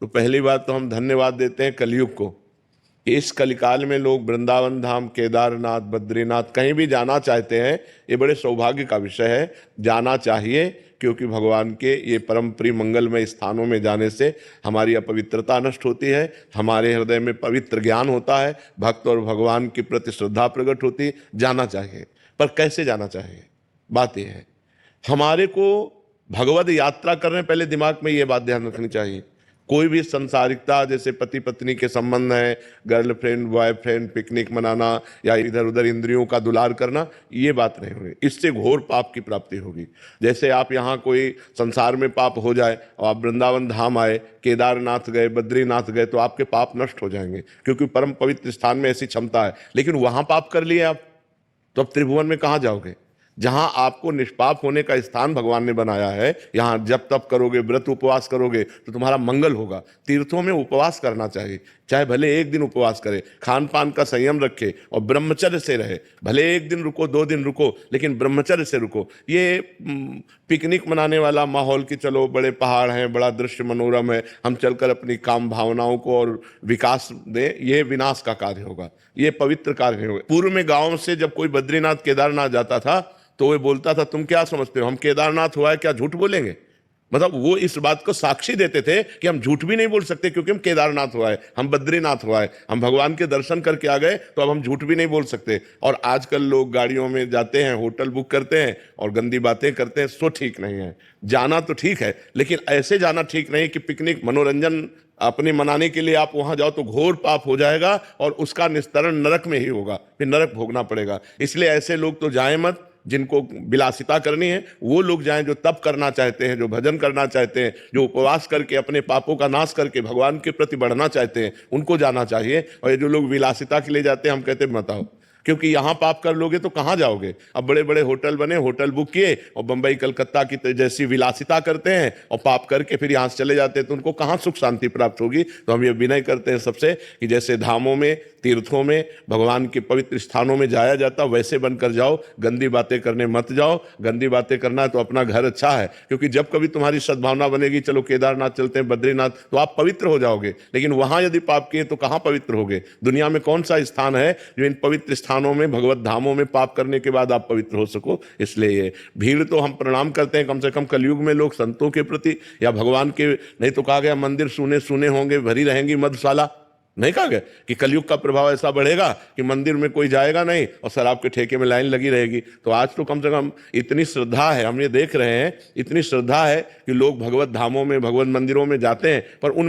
तो पहली बात तो हम धन्यवाद देते हैं कलयुग को कि इस कलिकाल में लोग वृंदावन धाम, केदारनाथ, बद्रीनाथ कहीं भी जाना चाहते हैं। ये बड़े सौभाग्य का विषय है, जाना चाहिए, क्योंकि भगवान के ये परम प्रिय मंगलमय स्थानों में जाने से हमारी अपवित्रता नष्ट होती है, हमारे हृदय में पवित्र ज्ञान होता है, भक्त और भगवान के प्रति श्रद्धा प्रकट होती है। जाना चाहिए, पर कैसे जाना चाहिए? बात यह है, हमारे को भगवद यात्रा करने पहले दिमाग में ये बात ध्यान रखनी चाहिए, कोई भी संसारिकता जैसे पति पत्नी के संबंध है, गर्लफ्रेंड बॉयफ्रेंड, पिकनिक मनाना या इधर उधर इंद्रियों का दुलार करना, ये बात नहीं होगी। इससे घोर पाप की प्राप्ति होगी। जैसे आप यहाँ कोई संसार में पाप हो जाए और आप वृंदावन धाम आए, केदारनाथ गए, बद्रीनाथ गए, तो आपके पाप नष्ट हो जाएंगे, क्योंकि परम पवित्र स्थान में ऐसी क्षमता है। लेकिन वहाँ पाप कर लिए आप, तो अब त्रिभुवन में कहाँ जाओगे? जहां आपको निष्पाप होने का स्थान भगवान ने बनाया है, यहां जब तप करोगे, व्रत उपवास करोगे तो तुम्हारा मंगल होगा। तीर्थों में उपवास करना चाहिए, चाहे भले एक दिन उपवास करे, खान पान का संयम रखे और ब्रह्मचर्य से रहे। भले एक दिन रुको, 2 दिन रुको, लेकिन ब्रह्मचर्य से रुको। ये पिकनिक मनाने वाला माहौल कि चलो बड़े पहाड़ हैं, बड़ा दृश्य मनोरम है, हम चलकर अपनी काम भावनाओं को और विकास दें, ये विनाश का कार्य होगा, ये पवित्र कार्य होगा। पूर्व में गाँव से जब कोई बद्रीनाथ केदारनाथ जाता था तो वो बोलता था, तुम क्या समझते हो हम केदारनाथ हुआ है, क्या झूठ बोलेंगे? मतलब वो इस बात को साक्षी देते थे कि हम झूठ भी नहीं बोल सकते, क्योंकि हम केदारनाथ हुआ है, हम बद्रीनाथ हुआ है, हम भगवान के दर्शन करके आ गए, तो अब हम झूठ भी नहीं बोल सकते। और आजकल लोग गाड़ियों में जाते हैं, होटल बुक करते हैं और गंदी बातें करते हैं, सो ठीक नहीं है। जाना तो ठीक है, लेकिन ऐसे जाना ठीक नहीं कि पिकनिक मनोरंजन अपने मनाने के लिए आप वहां जाओ तो घोर पाप हो जाएगा और उसका निस्तरण नरक में ही होगा, फिर नरक भोगना पड़ेगा। इसलिए ऐसे लोग तो जाएं मत। जिनको विलासिता करनी है वो लोग जाएं, जो तप करना चाहते हैं, जो भजन करना चाहते हैं, जो उपवास करके अपने पापों का नाश करके भगवान के प्रति बढ़ना चाहते हैं, उनको जाना चाहिए। और ये जो लोग विलासिता के लिए जाते हैं, हम कहते हैं मत आओ, क्योंकि यहां पाप कर लोगे तो कहां जाओगे? अब बड़े बड़े होटल बने, होटल बुक किए और बंबई कलकत्ता की जैसी विलासिता करते हैं और पाप करके फिर यहां से चले जाते हैं, तो उनको कहां सुख शांति प्राप्त होगी? तो हम ये विनय करते हैं सबसे कि जैसे धामों में, तीर्थों में, भगवान के पवित्र स्थानों में जाया जाता, वैसे बनकर जाओ। गंदी बातें करने मत जाओ। गंदी बातें करना है तो अपना घर अच्छा है, क्योंकि जब कभी तुम्हारी सद्भावना बनेगी, चलो केदारनाथ चलते हैं, बद्रीनाथ, तो आप पवित्र हो जाओगे। लेकिन वहां यदि पाप किए तो कहां पवित्र होगे? दुनिया में कौन सा स्थान है जो इन पवित्र स्थानों में, भगवत धामों में पाप करने के बाद आप पवित्र हो सको? इसलिए ये भीड़ तो हम प्रणाम करते हैं, कम से कम कलयुग में लोग संतों के प्रति या भगवान के, नहीं तो कहा गया मंदिर सूने सूने होंगे, भरी रहेंगी मधुशाला, नहीं कहा गया कि कलयुग का प्रभाव ऐसा बढ़ेगा कि मंदिर में कोई जाएगा नहीं और शराब के ठेके में लाइन लगी रहेगी। तो आज तो कम से कम इतनी श्रद्धा है, हम ये देख रहे हैं, इतनी श्रद्धा है कि लोग भगवत धामों में, भगवत मंदिरों में जाते हैं, पर उन